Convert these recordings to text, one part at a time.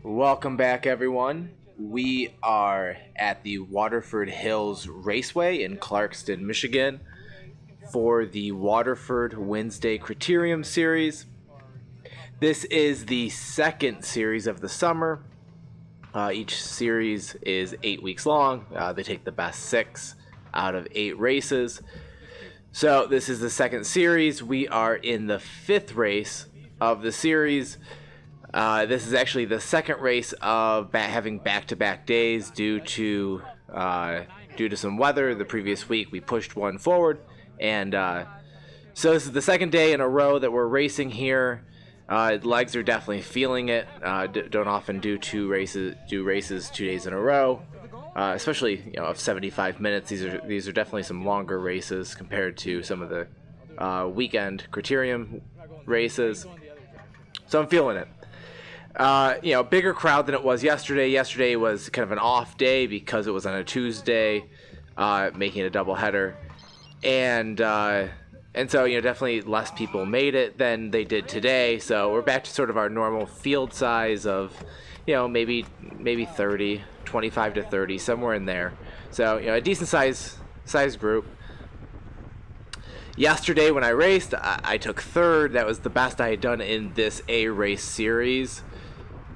Welcome back, everyone. We are at the Waterford Hills Raceway in Clarkston, Michigan for the Waterford Wednesday Criterium Series. This is the second series of the summer. Each series is 8 weeks long. They take the best 6 out of 8 races. So this is the second series. We are in the 5th race of the series. This is actually the second race of having back-to-back days due to some weather. The previous week we pushed one forward, and so this is the second day in a row that we're racing here. Legs are definitely feeling it. Don't often do races 2 days in a row, especially of 75 minutes. These are definitely some longer races compared to some of the weekend Criterium races. So I'm feeling it. Bigger crowd than it was yesterday. Yesterday was kind of an off day because it was on a Tuesday, making it a doubleheader, and so definitely less people made it than they did today. So we're back to sort of our normal field size of, maybe 30, 25 to 30, somewhere in there. So a decent size group. Yesterday when I raced, I took 3rd. That was the best I had done in this A race series.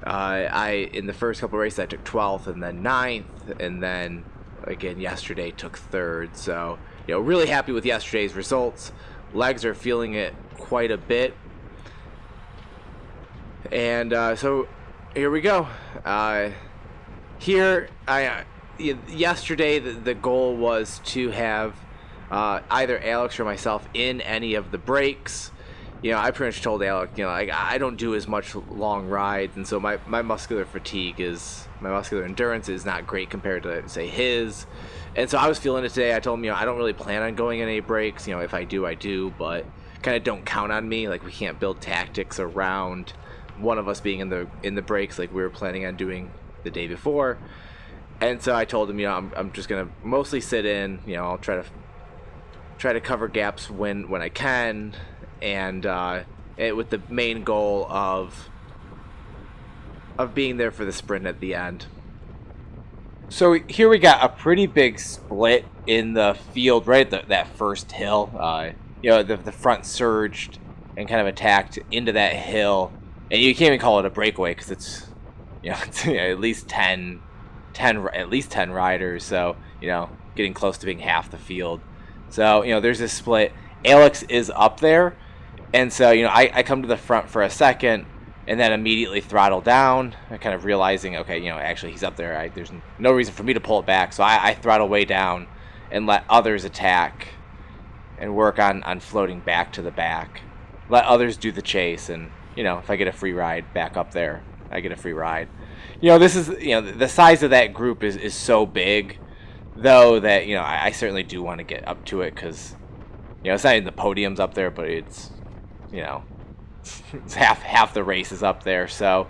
In the first couple of races I took 12th and then 9th, and then again yesterday took 3rd. So really happy with yesterday's results. Legs are feeling it quite a bit, and so here we go. Yesterday the goal was to have either Alex or myself in any of the breaks. I pretty much told Alex, I don't do as much long rides, and so my muscular endurance is not great compared to, say, his. And so I was feeling it today. I told him, I don't really plan on going in any breaks. If I do, I do, but kind of don't count on me. Like, we can't build tactics around one of us being in the breaks like we were planning on doing the day before. And so I told him, I'm just gonna mostly sit in. I'll try to cover gaps when I can. And with the main goal of being there for the sprint at the end. So here we got a pretty big split in the field right at that first hill. The front surged and kind of attacked into that hill, and you can't even call it a breakaway because it's at least 10 riders. So getting close to being half the field. So there's this split. Alex is up there. And so, I come to the front for a second and then immediately throttle down, kind of realizing, okay, actually he's up there. There's no reason for me to pull it back. So I throttle way down and let others attack and work on floating back to the back. Let others do the chase. And, if I get a free ride back up there, I get a free ride. This is, the size of that group is so big, though, that, I certainly do want to get up to it because, it's not even the podium's up there, but it's it's half the race is up there. So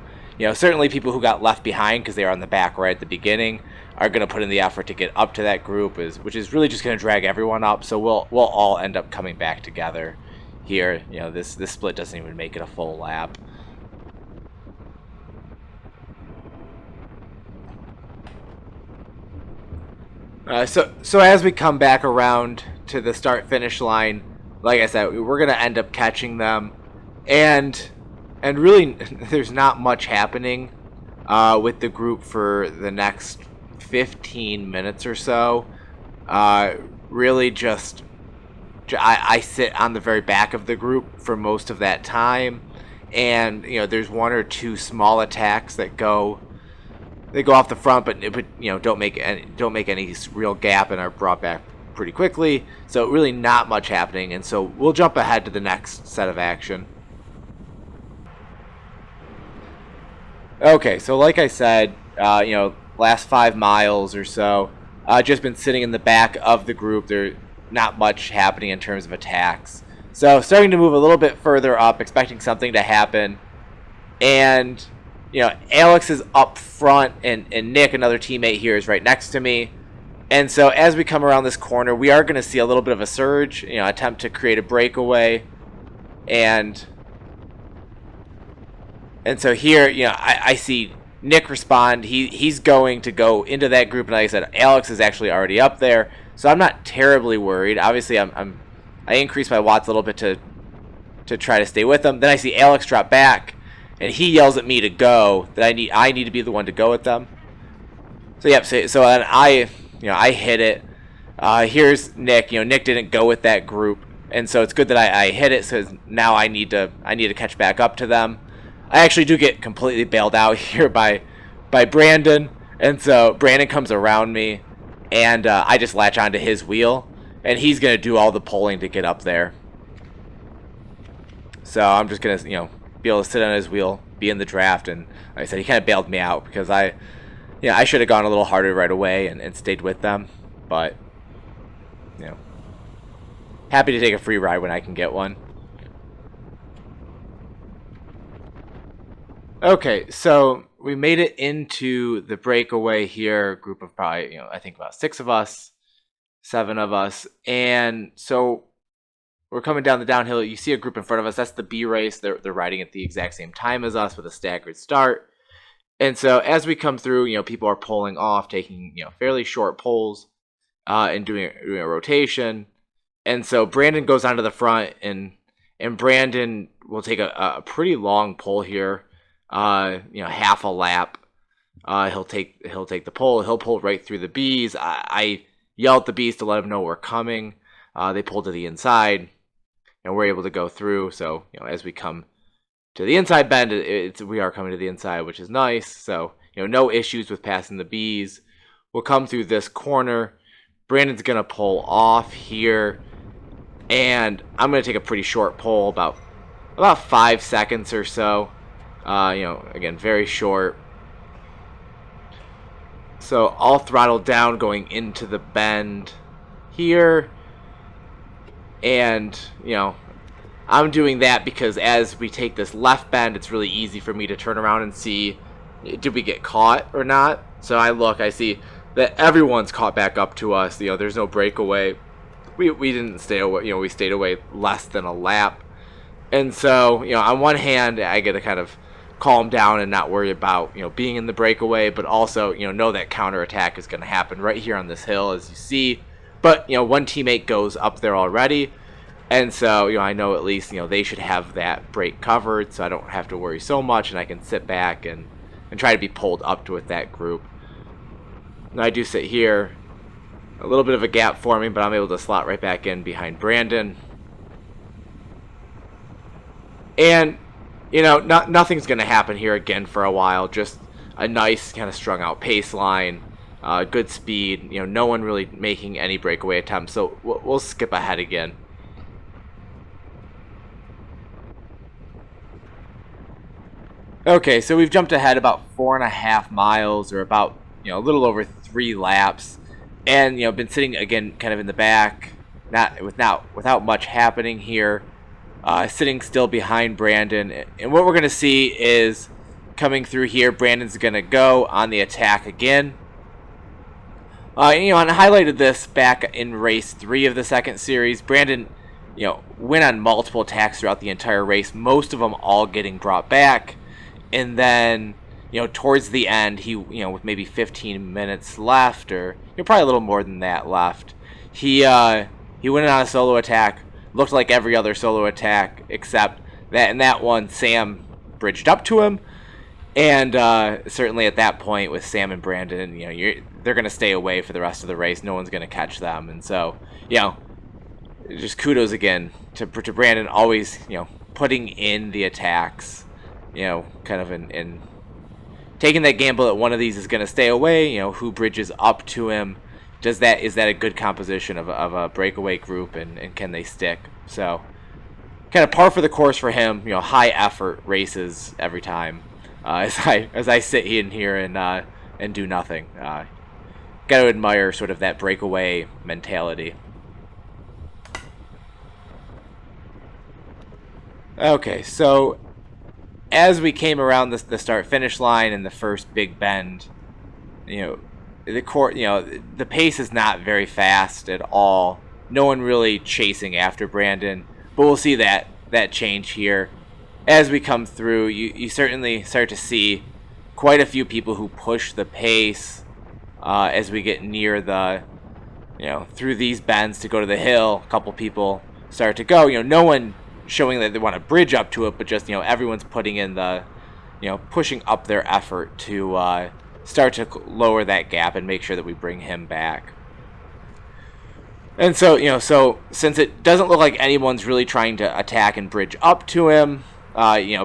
certainly people who got left behind because they were on the back right at the beginning are going to put in the effort to get up to that group, which is really just going to drag everyone up. So we'll all end up coming back together here. This split doesn't even make it a full lap. So as we come back around to the start finish line, like I said, we're gonna end up catching them, and really there's not much happening with the group for the next 15 minutes or so. Really just I sit on the very back of the group for most of that time, and there's 1 or 2 small attacks that go off the front, but don't make any real gap and are brought back pretty quickly. So really not much happening, and so we'll jump ahead to the next set of action. Okay, so like I said, last 5 miles or so, just been sitting in the back of the group. There's not much happening in terms of attacks. So starting to move a little bit further up, expecting something to happen, and Alex is up front, and Nick, another teammate here, is right next to me. And so as we come around this corner, we are going to see a little bit of a surge, attempt to create a breakaway. And so here, I see Nick respond. He's going to go into that group, and like I said, Alex is actually already up there, so I'm not terribly worried. Obviously, I increase my watts a little bit to try to stay with them. Then I see Alex drop back, and he yells at me to go. That I need to be the one to go with them. So yep. So then I hit it. Here's Nick. Nick didn't go with that group, and so it's good that I hit it. So now I need to catch back up to them. I actually do get completely bailed out here by Brandon, and so Brandon comes around me, and I just latch onto his wheel, and he's gonna do all the pulling to get up there. So I'm just gonna be able to sit on his wheel, be in the draft, and like I said, he kind of bailed me out because I should have gone a little harder right away and stayed with them, but happy to take a free ride when I can get one. Okay, so we made it into the breakaway here, a group of probably, I think about 6 of us, 7 of us, and so we're coming down the downhill. You see a group in front of us. That's the B race. They're riding at the exact same time as us with a staggered start. And so as we come through, people are pulling off, taking, fairly short pulls, and doing a rotation. And so Brandon goes onto the front, and Brandon will take a pretty long pull here. Half a lap. He'll take the pull. He'll pull right through the bees. I yell at the bees to let them know we're coming. They pull to the inside, and we're able to go through. So as we come to the inside bend, we are coming to the inside, which is nice. So no issues with passing the bees. We'll come through this corner. Brandon's gonna pull off here, and I'm gonna take a pretty short pull, about 5 seconds or so. Again, very short. So I'll throttle down going into the bend here. And, I'm doing that because as we take this left bend, it's really easy for me to turn around and see, did we get caught or not? So I see that everyone's caught back up to us. There's no breakaway. We didn't stay away, we stayed away less than a lap. And so, on one hand, I get to kind of calm down and not worry about being in the breakaway, but also know that counterattack is going to happen right here on this hill, as you see. But one teammate goes up there already, and so I know at least they should have that break covered, so I don't have to worry so much, and I can sit back and try to be pulled up to with that group. Now I do sit here, a little bit of a gap forming, but I'm able to slot right back in behind Brandon. And nothing's going to happen here again for a while. Just a nice kind of strung out pace line, good speed. No one really making any breakaway attempts. So we'll skip ahead again. Okay, so we've jumped ahead about 4.5 miles, or about a little over 3 laps, and been sitting again kind of in the back, without much happening here. Sitting still behind Brandon, and what we're going to see is coming through here, Brandon's going to go on the attack again. And I highlighted this back in race 3 of the second series. Brandon, went on multiple attacks throughout the entire race, most of them all getting brought back, and then towards the end, he with maybe 15 minutes left, or probably a little more than that left, he went on a solo attack. Looked like every other solo attack, except that in that one, Sam bridged up to him. And certainly at that point with Sam and Brandon, they're going to stay away for the rest of the race. No one's going to catch them. And so, just kudos again to Brandon, always, putting in the attacks, kind of in taking that gamble that one of these is going to stay away, who bridges up to him. Is that a good composition of a breakaway group, and can they stick? So kind of par for the course for him. High effort races every time. As I sit in here and do nothing. Got to admire sort of that breakaway mentality. Okay, so as we came around the start-finish line in the first big bend, the pace is not very fast at all. No one really chasing after Brandon, but we'll see that change here as we come through. You certainly start to see quite a few people who push the pace as we get near the, through these bends to go to the hill. A couple people start to go. No one showing that they want to bridge up to it, but just, everyone's putting in the, pushing up their effort to start to lower that gap and make sure that we bring him back. And so, so since it doesn't look like anyone's really trying to attack and bridge up to him,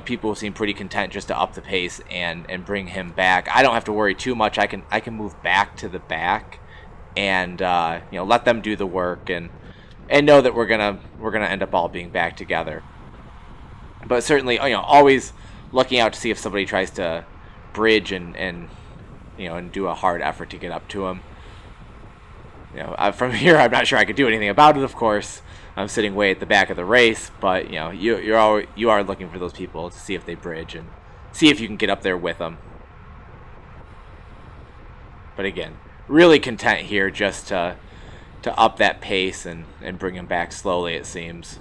people seem pretty content just to up the pace and bring him back. I don't have to worry too much. I can move back to the back and let them do the work and know that we're gonna end up all being back together. But certainly, always looking out to see if somebody tries to bridge and do a hard effort to get up to him. From here, I'm not sure I could do anything about it. Of course, I'm sitting way at the back of the race, but you are looking for those people to see if they bridge and see if you can get up there with them. But again, really content here just to up that pace and bring him back slowly, it seems.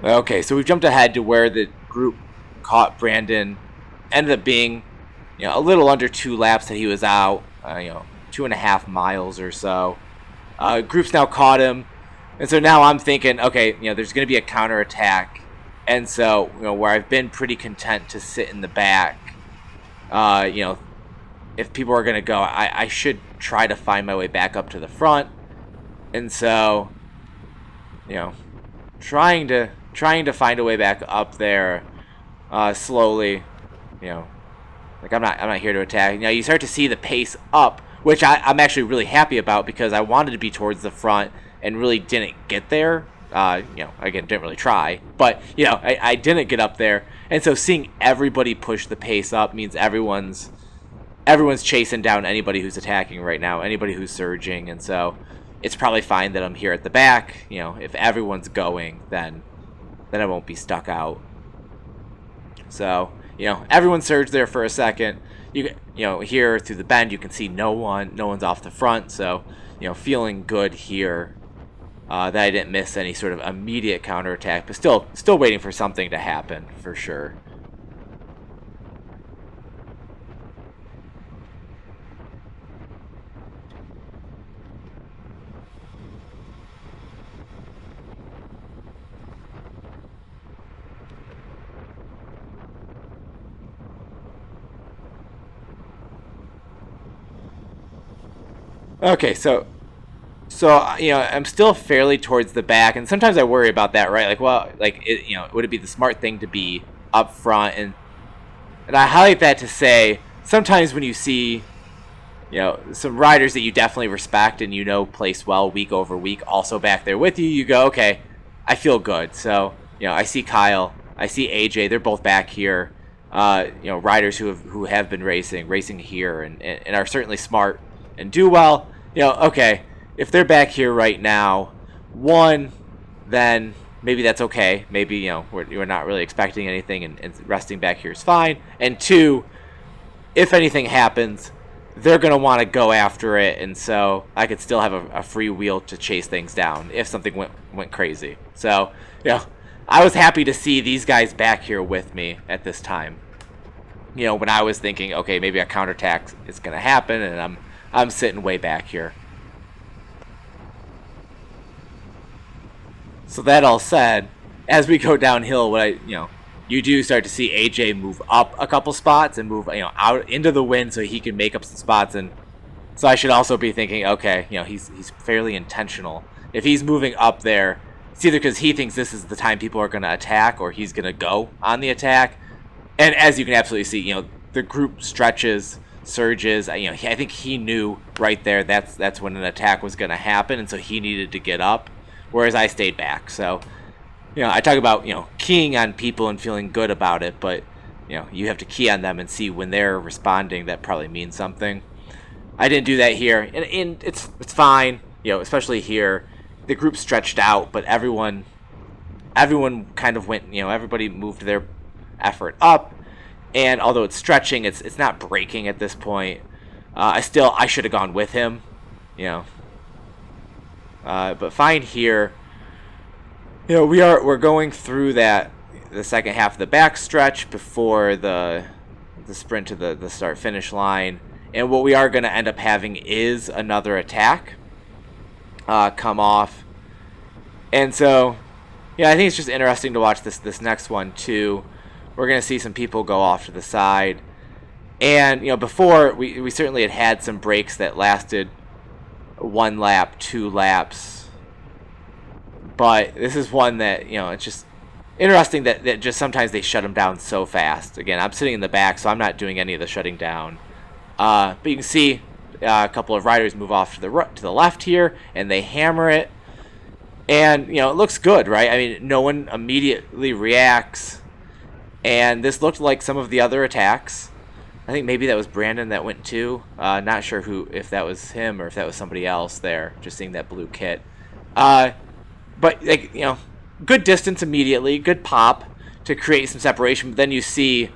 Okay, so we've jumped ahead to where the group caught Brandon. Ended up being a little under 2 laps that he was out, 2.5 miles or so. Group's now caught him, and so now I'm thinking, okay, there's going to be a counterattack, and so where I've been pretty content to sit in the back, if people are going to go, I should try to find my way back up to the front, and so trying to find a way back up there slowly. Like I'm not here to attack. You start to see the pace up, which I'm actually really happy about because I wanted to be towards the front and really didn't get there. Again, didn't really try, but I didn't get up there, and so seeing everybody push the pace up means everyone's chasing down anybody who's attacking right now, anybody who's surging, and so it's probably fine that I'm here at the back. If everyone's going, then I won't be stuck out. So, everyone surged there for a second. Here through the bend, you can see no one's off the front. So, feeling good here that I didn't miss any sort of immediate counterattack, but still waiting for something to happen for sure. Okay, so I'm still fairly towards the back, and sometimes I worry about that, right? Would it be the smart thing to be up front? And I highlight that to say sometimes when you see some riders that you definitely respect and place well week over week also back there with you, you go, okay, I feel good. So I see Kyle, I see AJ, they're both back here. Riders who have been racing here and are certainly smart and do well. Okay, if they're back here right now, one, then maybe that's okay. Maybe, we're not really expecting anything and resting back here is fine. And two, if anything happens, they're going to want to go after it, and so I could still have a free wheel to chase things down if something went crazy. So, I was happy to see these guys back here with me at this time. When I was thinking, okay, maybe a counterattack is going to happen, and I'm sitting way back here. So that all said, as we go downhill, you do start to see AJ move up a couple spots and move out into the wind so he can make up some spots, and so I should also be thinking, okay, he's fairly intentional. If he's moving up there, it's either because he thinks this is the time people are going to attack, or he's going to go on the attack. And as you can absolutely see, the group stretches, surges. I think he knew right there that's when an attack was going to happen, and so he needed to get up, whereas I stayed back. So, I talk about keying on people and feeling good about it, but you have to key on them and see when they're responding. That probably means something. I didn't do that here, and it's fine. Especially here, the group stretched out, but everyone kind of went. Everybody moved their effort up. And although it's stretching, it's not breaking at this point. I should have gone with him, But fine here. We're going through that the second half of the back stretch before the sprint to the start finish line. And what we are going to end up having is another attack come off. And so, yeah, I think it's just interesting to watch this next one too. We're going to see some people go off to the side. And, before, we certainly had some breaks that lasted 1 lap, 2 laps. But this is one that, it's just interesting that just sometimes they shut them down so fast. Again, I'm sitting in the back, so I'm not doing any of the shutting down. But you can see a couple of riders move off to the left here, and they hammer it. And, it looks good, right? I mean, no one immediately reacts. And this looked like some of the other attacks. I think maybe that was Brandon that went too. Not sure if that was him or if that was somebody else there, just seeing that blue kit. But, good distance immediately, good pop to create some separation. But then you see,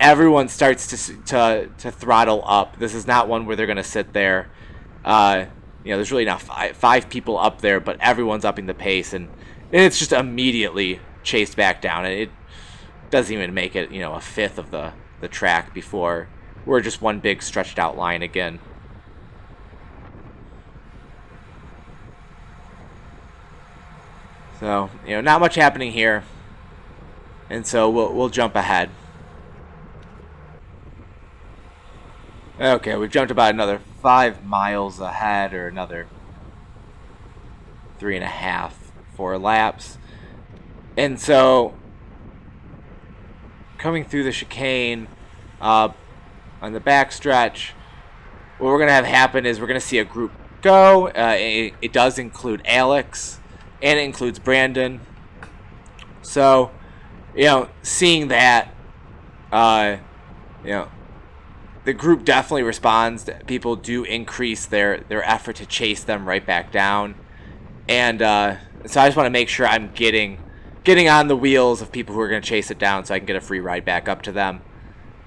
everyone starts to throttle up. This is not one where they're going to sit there. There's really not five people up there, but everyone's upping the pace. And it's just immediately chased back down. And it doesn't even make it, a fifth of the track before we're just one big stretched out line again. So, not much happening here. And so we'll jump ahead. Okay, we've jumped about another 5 miles ahead, or another 3.5, 4 laps. And so, coming through the chicane on the back stretch, what we're going to have happen is we're going to see a group go. It does include Alex, and it includes Brandon. So, seeing that, the group definitely responds. People do increase their effort to chase them right back down. And so I just want to make sure I'm getting on the wheels of people who are going to chase it down so I can get a free ride back up to them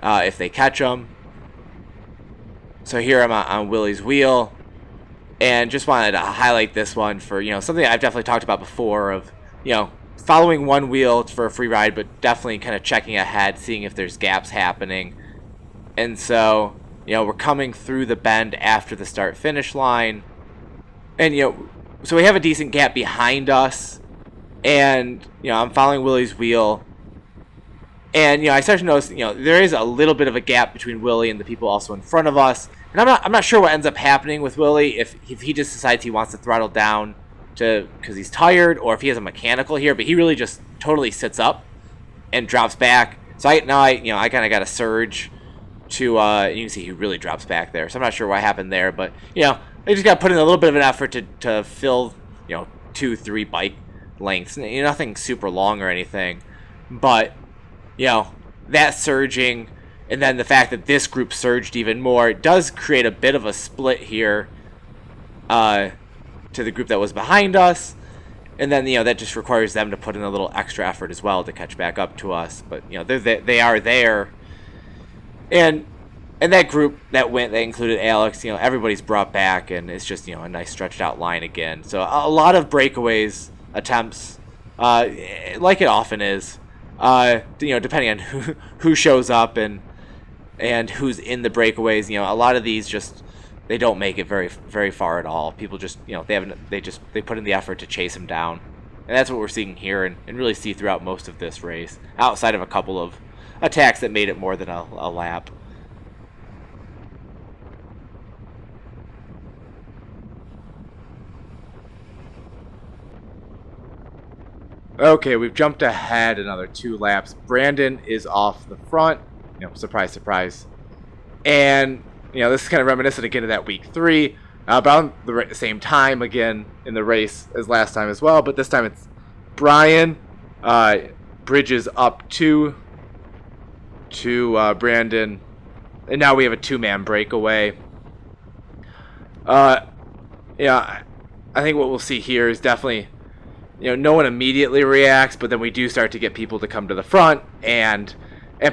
if they catch them. So here I'm on Willie's wheel. And just wanted to highlight this one for, something I've definitely talked about before of, following one wheel for a free ride, but definitely kind of checking ahead, seeing if there's gaps happening. And so, we're coming through the bend after the start-finish line. And, so we have a decent gap behind us. And, I'm following Willie's wheel. And, I start to notice, there is a little bit of a gap between Willie and the people also in front of us. And I'm not sure what ends up happening with Willie, if he just decides he wants to throttle down because he's tired, or if he has a mechanical here, but he really just totally sits up and drops back. So I kind of got a surge to, you can see he really drops back there. So I'm not sure what happened there, but, I just got to put in a little bit of an effort to fill, 2-3 bike lengths. Nothing super long or anything, but, that surging, and then the fact that this group surged even more, it does create a bit of a split here to the group that was behind us. And then, that just requires them to put in a little extra effort as well to catch back up to us. But, they are there. And that group that included Alex, everybody's brought back, and it's just, a nice stretched out line again. So a lot of breakaways attempts, like it often is, depending on who shows up and who's in the breakaways. A lot of these they don't make it very, very far at all. People just, they put in the effort to chase them down. And that's what we're seeing here and really see throughout most of this race, outside of a couple of attacks that made it more than a lap. Okay, we've jumped ahead another 2 laps. Brandon is off the front. Surprise, surprise. And, this is kind of reminiscent again of that week 3. About the same time again in the race as last time as well. But this time it's Brian bridges up to Brandon. And now we have a 2-man breakaway. I think what we'll see here is definitely, no one immediately reacts, but then we do start to get people to come to the front, and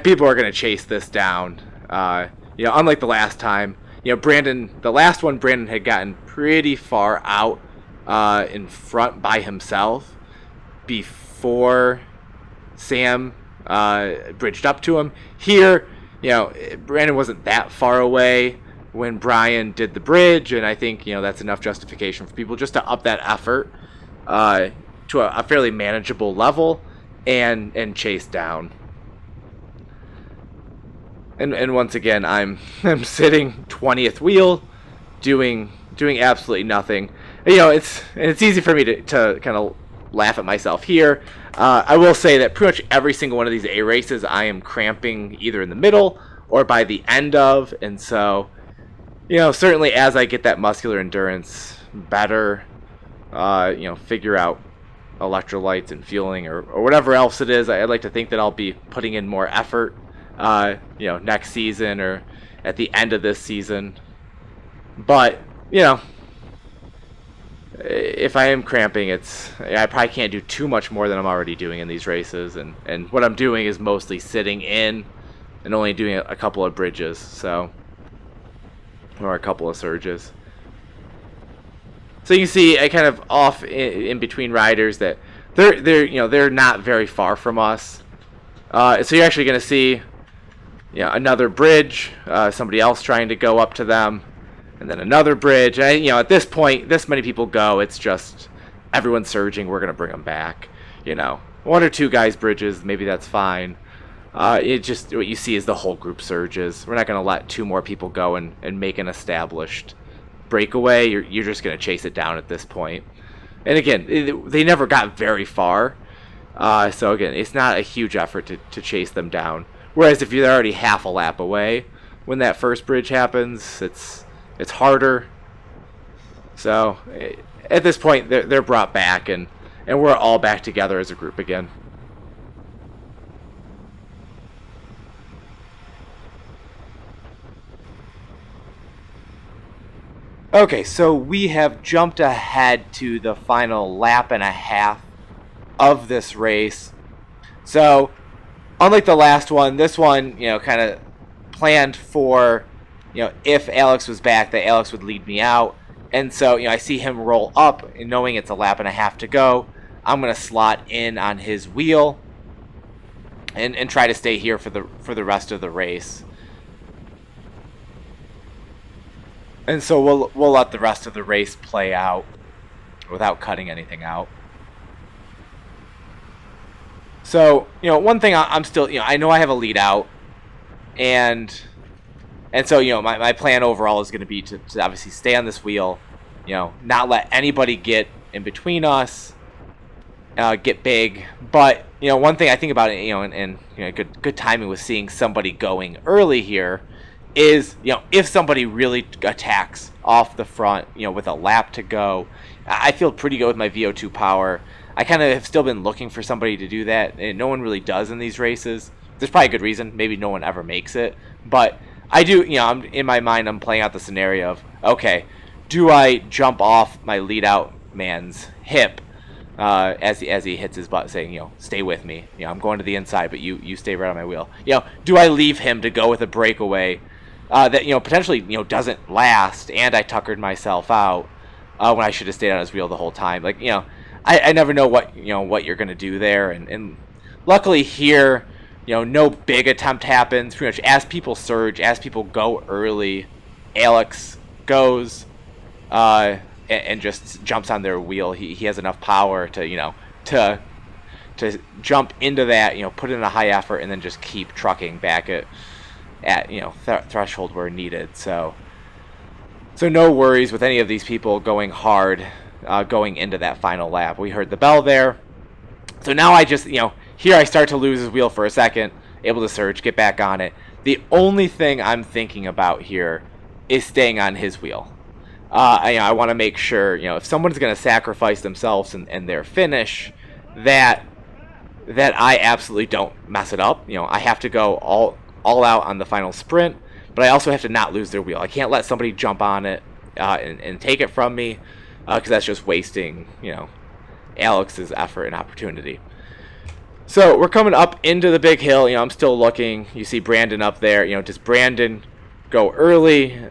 people are going to chase this down. Unlike the last time, Brandon had gotten pretty far out in front by himself before Sam bridged up to him. Here, Brandon wasn't that far away when Brian did the bridge, and I think that's enough justification for people just to up that effort to a fairly manageable level and chase down. And once again, I'm sitting 20th wheel, doing absolutely nothing. It's easy for me to kind of laugh at myself here. I will say that pretty much every single one of these A races, I am cramping either in the middle or by the end of, and so certainly as I get that muscular endurance better, figure out electrolytes and fueling or whatever else it is, I'd like to think that I'll be putting in more effort next season or at the end of this season. But if I am cramping, I probably can't do too much more than I'm already doing in these races, and what I'm doing is mostly sitting in and only doing a couple of bridges, or a couple of surges. So you can see I kind of off in between riders that they're not very far from us. So you're actually going to see another bridge, somebody else trying to go up to them, and then another bridge. At this point, this many people go, it's just everyone's surging. We're going to bring them back. One or two guys bridges, maybe that's fine. It just, what you see is the whole group surges. We're not going to let two more people go and make an established breakaway. You're just going to chase it down at this point. And again, they never got very far. So again, it's not a huge effort to chase them down. Whereas if you're already half a lap away when that first bridge happens, it's harder. So at this point, they're brought back, and we're all back together as a group again. Okay, so we have jumped ahead to the final lap and a half of this race. So, unlike the last one, this one, kind of planned for, if Alex was back, that Alex would lead me out. And so, I see him roll up, and knowing it's a lap and a half to go, I'm going to slot in on his wheel and try to stay here for the rest of the race. And so we'll let the rest of the race play out without cutting anything out. So, one thing I'm still, I know I have a lead out, and so, my plan overall is going to be to obviously stay on this wheel, not let anybody get in between us, get big. But, one thing I think about it, and good timing with seeing somebody going early here is, if somebody really attacks off the front, with a lap to go, I feel pretty good with my VO2 power. I kind of have still been looking for somebody to do that, and no one really does in these races. There's probably a good reason. Maybe no one ever makes it. But I do, I'm in my mind, I'm playing out the scenario of, okay, do I jump off my lead out man's hip as he hits his butt, saying, stay with me. I'm going to the inside, but you stay right on my wheel. Do I leave him to go with a breakaway that potentially doesn't last, and I tuckered myself out when I should have stayed on his wheel the whole time? Like, I never know what you're gonna do there, and luckily here, no big attempt happens. Pretty much as people surge, as people go early, Alex goes and just jumps on their wheel. He has enough power to to jump into that, put in a high effort, and then just keep trucking back at threshold where needed. So no worries with any of these people going hard going into that final lap. We heard the bell there. So now I just, here I start to lose his wheel for a second, able to surge, get back on it. The only thing I'm thinking about here is staying on his wheel. I want to make sure, if someone's going to sacrifice themselves and their finish, that I absolutely don't mess it up. I have to go all out on the final sprint, but I also have to not lose their wheel. I can't let somebody jump on it and take it from me, because that's just wasting, Alex's effort and opportunity. So we're coming up into the big hill. I'm still looking. You see Brandon up there. Does Brandon go early?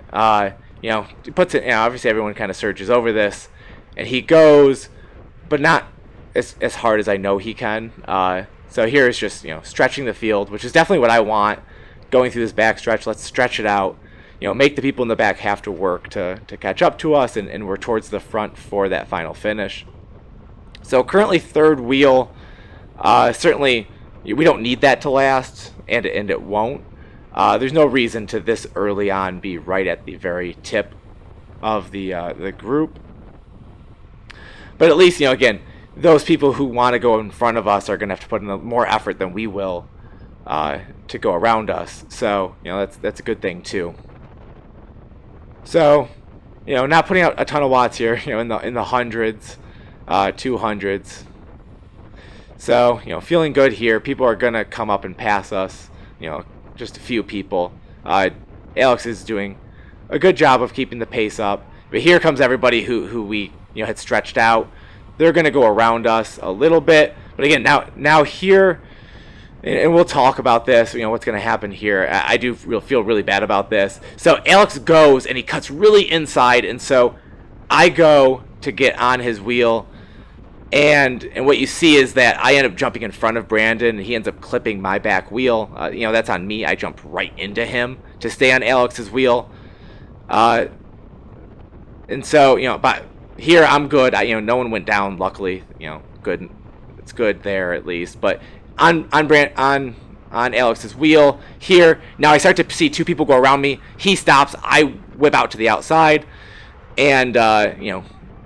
He puts it. Obviously everyone kind of surges over this, and he goes, but not as hard as I know he can. So here is just, stretching the field, which is definitely what I want. Going through this back stretch, let's stretch it out. Make the people in the back have to work to catch up to us, and we're towards the front for that final finish. So currently third wheel. Certainly, we don't need that to last, and it won't. There's no reason to this early on be right at the very tip of the group. But at least, again, those people who want to go in front of us are going to have to put in more effort than we will to go around us. So, that's a good thing too. So, not putting out a ton of watts here, in the hundreds, 200s. So, feeling good here. People are going to come up and pass us, just a few people. Alex is doing a good job of keeping the pace up. But here comes everybody who we had stretched out. They're going to go around us a little bit. But again, now here, and we'll talk about this, what's going to happen here. I do feel really bad about this. So Alex goes, and he cuts really inside. And so I go to get on his wheel. And what you see is that I end up jumping in front of Brandon, and he ends up clipping my back wheel. That's on me. I jumped right into him to stay on Alex's wheel. And so, but here I'm good. No one went down, luckily. Good. It's good there at least. But on Alex's wheel here, now I start to see two people go around me. He stops. I whip out to the outside, and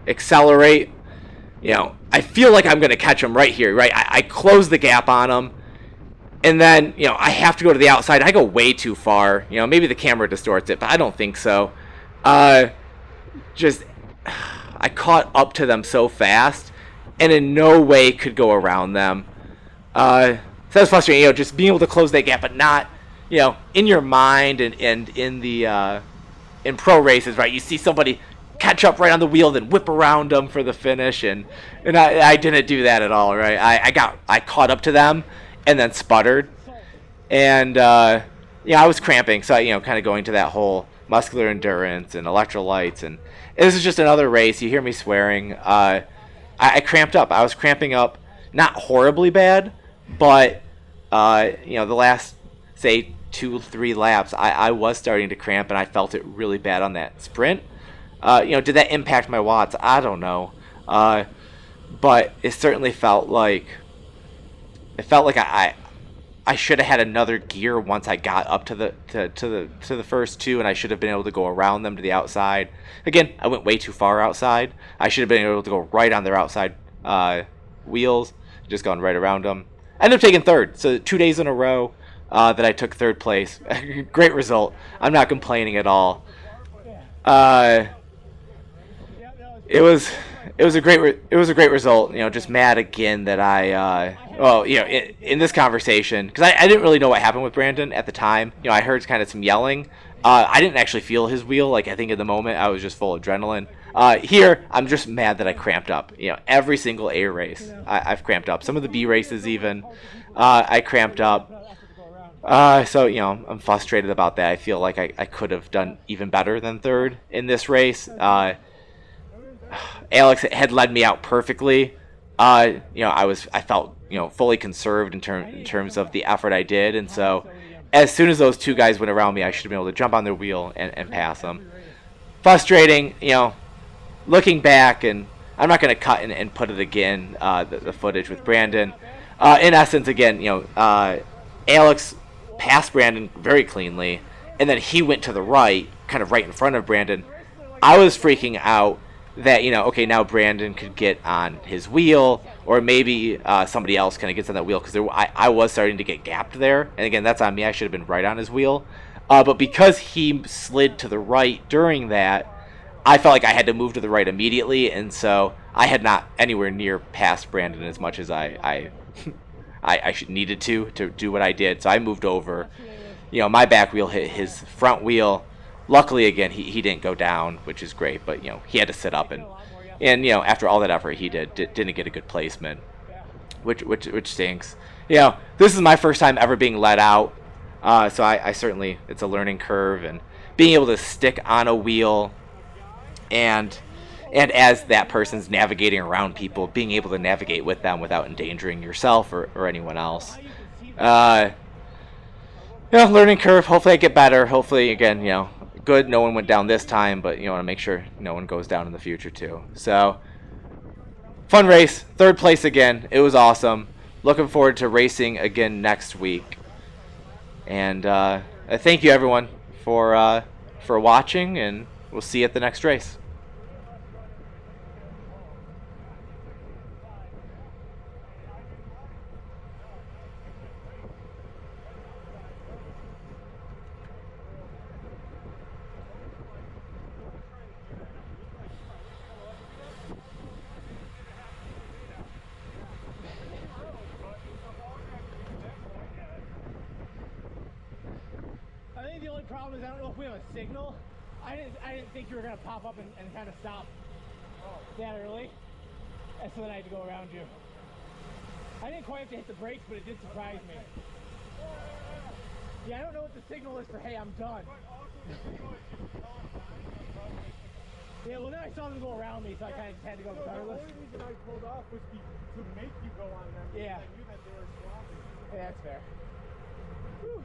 accelerate. I feel like I'm going to catch him right here, right? I close the gap on him, and then, I have to go to the outside. I go way too far. Maybe the camera distorts it, but I don't think so. I caught up to them so fast, and in no way could go around them. So that's frustrating, just being able to close that gap, but not, in your mind and in the in pro races, right? You see somebody catch up right on the wheel, then whip around them for the finish, and I didn't do that at all, right? I caught up to them and then sputtered, and I was cramping, so kind of going to that whole muscular endurance and electrolytes, and this is just another race. You hear me swearing. I cramped up. I was cramping up, not horribly bad, but the last, say, 2-3 laps, I was starting to cramp, and I felt it really bad on that sprint. Did that impact my watts? I don't know. But it certainly felt like I should have had another gear once I got up to the first two, and I should have been able to go around them to the outside. Again, I went way too far outside. I should have been able to go right on their outside wheels, just gone right around them. I ended up taking third. So 2 days in a row that I took third place. Great result. I'm not complaining at all. It was a great result. Just mad again that in this conversation, because I didn't really know what happened with Brandon at the time. I heard kind of some yelling. I didn't actually feel his wheel. I think in the moment I was just full of adrenaline. Here I'm just mad that I cramped up. Every single A race I've cramped up. Some of the B races even, I cramped up. So I'm frustrated about that. I feel like I could have done even better than third in this race. Alex had led me out perfectly. I felt fully conserved in terms of the effort I did, and so as soon as those two guys went around me, I should have been able to jump on their wheel and pass them. Frustrating, looking back, and I'm not going to cut and put it again, the footage with Brandon. In essence, again, Alex passed Brandon very cleanly, and then he went to the right, kind of right in front of Brandon. I was freaking out that, okay, now Brandon could get on his wheel, or maybe somebody else kind of gets on that wheel, because I was starting to get gapped there. And again, that's on me. I should have been right on his wheel. But because he slid to the right during that, I felt like I had to move to the right immediately, and so I had not anywhere near passed Brandon as much as I needed to do what I did. So I moved over. My back wheel hit his front wheel. Luckily, again, he didn't go down, which is great, but he had to sit up, and after all that effort he didn't get a good placement, which stinks. This is my first time ever being let out, so I certainly, it's a learning curve, and being able to stick on a wheel and and as that person's navigating around people, being able to navigate with them without endangering yourself or anyone else. Learning curve. Hopefully I get better. Hopefully, again, good. No one went down this time, but you want to make sure no one goes down in the future too. So, fun race. 3rd place again. It was awesome. Looking forward to racing again next week. And thank you everyone for watching, and we'll see you at the next race. I think the only problem is I don't know if we have a signal. I didn't think you were gonna pop up and kind of stop that early, and so then I had to go around you. I didn't quite have to hit the brakes, but it did surprise me. Yeah, I don't know what the signal is for hey, I'm done. Yeah, well then I saw them go around me, so I kind of just had to go regardless. The only reason I pulled off was to make you go on them. Yeah. I knew that they were swamping. Yeah, that's fair. Whew.